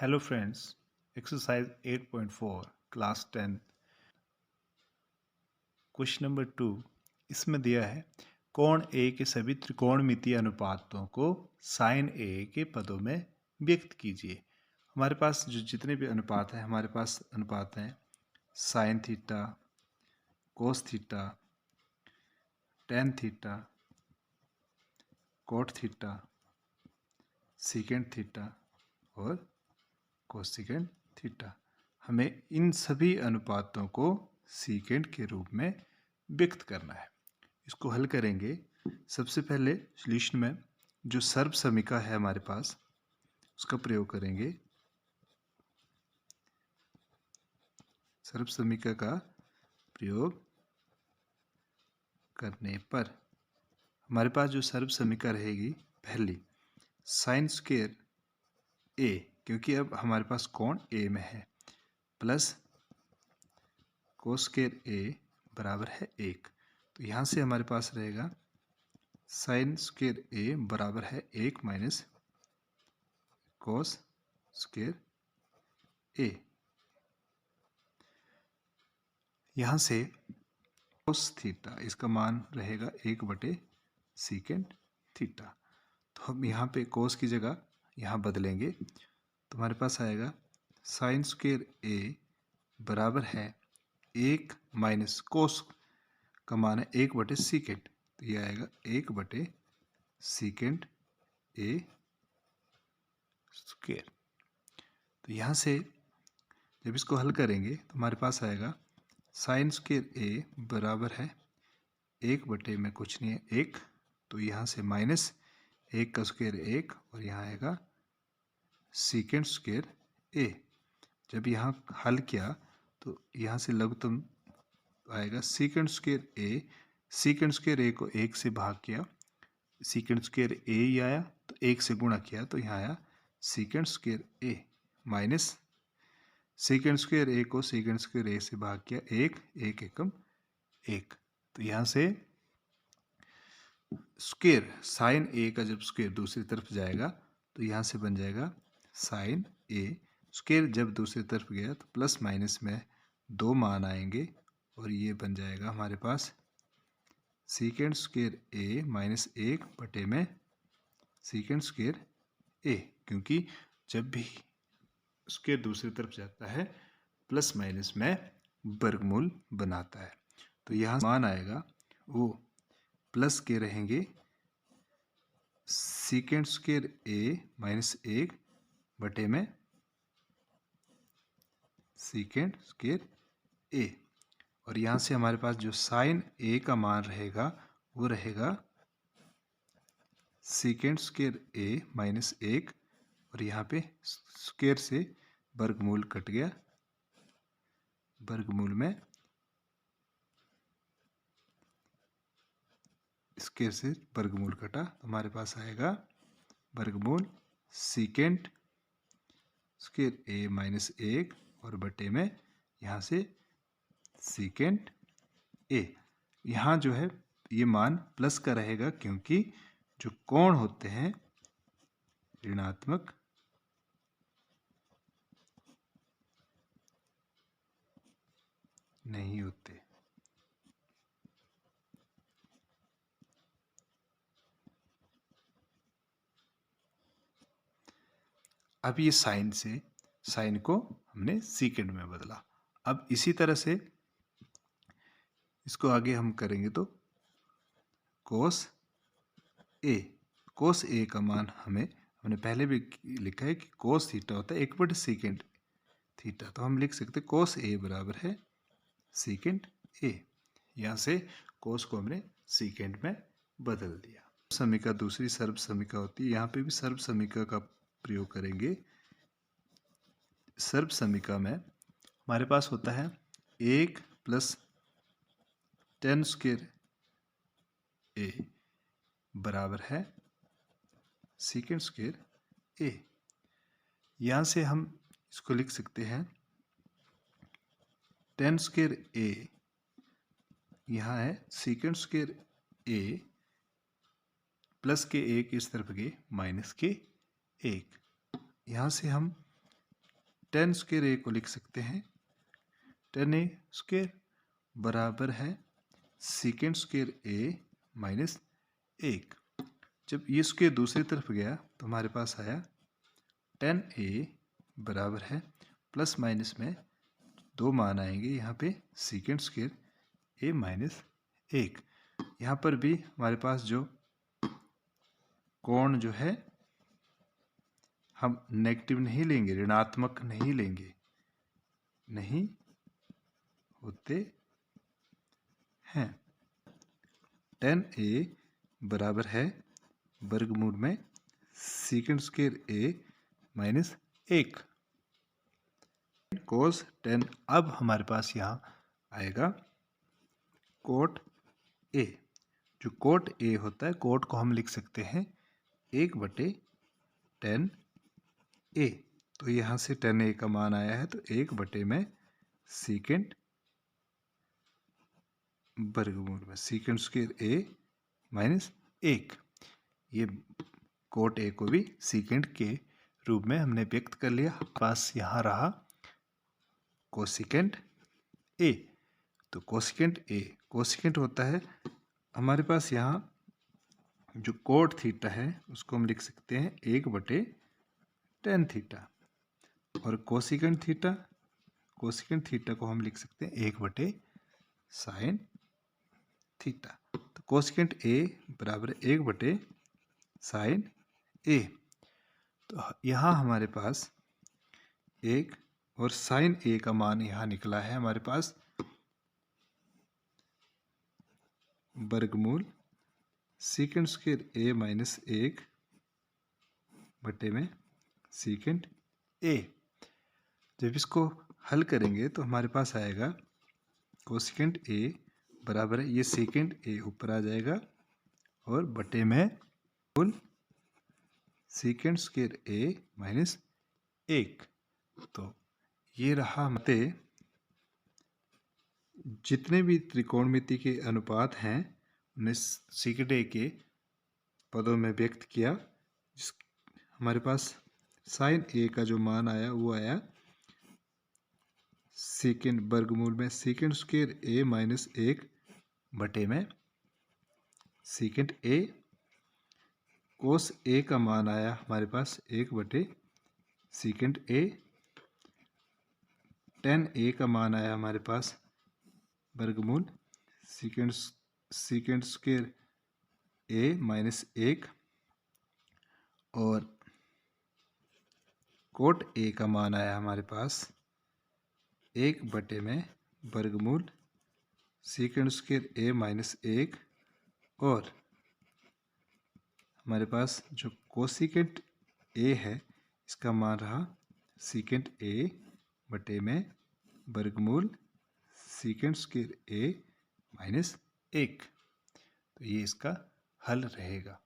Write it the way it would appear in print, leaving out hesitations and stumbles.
Hello friends, exercise 8.4 class 10 question number 2 इसमें दिया है कोण ए के सभी त्रिकोणमितीय अनुपातों को साइन ए के पदों में व्यक्त कीजिए। हमारे पास जो जितने भी अनुपात हैं हमारे पास अनुपात हैं sine theta, cos theta, tan theta, cot theta, secant theta और कोसेकेंट थीटा। हमें इन सभी अनुपातों को सीकेंट के रूप में व्यक्त करना है। इसको हल करेंगे। सबसे पहले सॉल्यूशन में जो सर्व समीका है हमारे पास उसका प्रयोग करेंगे। सर्व समीका का प्रयोग करने पर हमारे पास जो सर्व समीका रहेगी पहली साइन स्क्वायर ए, क्योंकि अब हमारे पास कोण ए में है, प्लस कोस स्क्वायर ए बराबर है 1। तो यहाँ से हमारे पास रहेगा साइन स्क्वायर ए बराबर है 1 माइनस कोस स्क्वायर ए। यहाँ से कोस थीटा इसका मान रहेगा 1/सीकेंट थीटा। तो हम यहाँ पे कोस की जगह यहाँ बदलेंगे तो हमारे पास आएगा साइन स्क्वायर ए बराबर है 1 माइनस कोस का मान है 1/सीकेंट, तो ये आएगा 1/सीकेंट ए स्क्वायर। तो यहाँ से जब इसको हल करेंगे तो हमारे पास आएगा साइन स्क्वायर ए बराबर है 1 में कुछ नहीं है 1, तो यहाँ से माइनस 1 का स्क्वायर 1 और यहाँ आएगा सीकेंट स्क्वायर ए। जब यहाँ हल किया तो यहाँ से लघुत्तम आएगा सीकेंट स्क्वायर ए। सीकेंट स्क्वायर ए को 1 से भाग किया, सीकेंट स्क्वायर ए ही आया, तो 1 से गुणा किया तो यहाँ आया सीकेंट स्क्वायर ए माइनस सीकेंट स्क्वायर ए को सीकेंट स्क्वायर ए से भाग किया 1, 1 एकम 1। तो यहाँ से स्क्वायर साइन ए का जब स्क्वायर दूसरी तरफ जाएगा तो यहाँ से बन जाएगा साइन ए। स्क्वायर जब दूसरी तरफ गया तो प्लस माइनस में 2 मान आएंगे और ये बन जाएगा हमारे पास सीकेंट स्क्वायर ए माइनस 1 में सीकेंट स्क्वायर ए, क्योंकि जब भी स्क्वायर दूसरी तरफ जाता है प्लस माइनस में वर्गमूल बनाता है। तो यहाँ मान आएगा वो प्लस के रहेंगे सीकेंट स्क्वायर ए माइनस 1 में सीकेंट स्क्वायर ए, और यहाँ से हमारे पास जो साइन ए का मान रहेगा वो रहेगा सीकेंट स्क्वायर ए माइनस 1 और यहाँ पे स्क्वायर से वर्गमूल कट गया, वर्गमूल में स्क्वायर से वर्गमूल कटा तो हमारे पास आएगा वर्गमूल सीकेंट स्क्वायर ए माइनस 1 और बटे में यहाँ से सीकेंट ए। यहाँ जो है ये मान प्लस का रहेगा क्योंकि जो कोण होते हैं ऋणात्मक नहीं होते। अब ये साइन को हमने सीकेंट में बदला। अब इसी तरह से इसको आगे हम करेंगे तो कोस ए का मान हमने पहले भी लिखा है कि कोस थीटा होता है 1/सीकेंट थीटा, तो हम लिख सकते कोस ए बराबर है सीकेंट ए। यहाँ से कोस को हमने सीकेंट में बदल दिया। समीका दूसरी सर्व समीका होती है, यहाँ पे भी सर्व समीका का प्रयोग करेंगे। सर्व समीका में हमारे पास होता है 1 प्लस टेन स्क्वायर ए बराबर है सीकेंट स्क्वायर ए। यहाँ से हम इसको लिख सकते हैं टेन स्क्वायर ए, यहाँ है सीकेंट स्क्वायर ए प्लस के 1 इस तरफ गए माइनस के 1। यहाँ से हम टेन स्क्वायर ए को लिख सकते हैं टेन ए स्क्वायर बराबर है सीकेंड स्क्वायर ए माइनस 1। जब ये स्क्वायर दूसरी तरफ गया तो हमारे पास आया टेन ए बराबर है प्लस माइनस में दो मान आएंगे यहाँ पे सीकेंड स्क्वायर ए माइनस 1। यहाँ पर भी हमारे पास जो कोण जो है हम नेगेटिव नहीं लेंगे, ऋणात्मक नहीं लेंगे, नहीं होते हैं। टेन ए बराबर है वर्गमूल में सीकेंड स्क्वायर ए माइनस 1 कोस टेन। अब हमारे पास यहाँ आएगा कोट ए। जो कोट ए होता है, कोट को हम लिख सकते हैं 1/10 ए। तो यहाँ से 10 ए का मान आया है तो 1/, में सीकेंड वर्गमूल में सीकेंड स्क्वायर ए माइनस 1। ये कोट ए को भी सीकेंड के रूप में हमने व्यक्त कर लिया। पास यहाँ रहा कोसिकेंड ए। तो कोसिकेंड ए, कोसिकेंड होता है हमारे पास यहाँ जो कोट थीटा है उसको हम लिख सकते हैं 1/tan थीटा, और कोसिकेंड थीटा, कोसिकेंड थीटा को हम लिख सकते हैं 1/sin थीटा। तो कोसिकेंड ए बराबर 1/sin ए। तो यहाँ हमारे पास 1 और साइन ए का मान यहाँ निकला है हमारे पास वर्गमूल सीकेंड स्क्वायर ए माइनस 1/, में सीकेंड ए। जब इसको हल करेंगे तो हमारे पास आएगा कोसिकेंड ए बराबर है, ये सीकेंड ए ऊपर आ जाएगा और बटे में कुल सीकेंड स्क्वायर ए माइनस 1। तो ये रहा मते जितने भी त्रिकोणमिति के अनुपात हैं उन्हें सीकेंड ए के पदों में व्यक्त किया। हमारे पास साइन ए का जो मान आया वो आया सीकेंड वर्गमूल में सीकेंड स्क्वायर ए माइनस 1/, में सीकेंड ए। कोस ए का मान आया हमारे पास 1/, सीकेंड ए। टेन ए का मान आया हमारे पास वर्गमूल सीकेंड स्क्वायर ए माइनस 1, और कोट ए का मान आया हमारे पास 1/, में वर्गमूल सीकेंड स्क्वायर ए माइनस 1, और हमारे पास जो कोसिकेंड ए है इसका मान रहा सीकेंड ए/, में वर्गमूल सीकेंड स्क्वायर ए माइनस 1। तो ये इसका हल रहेगा।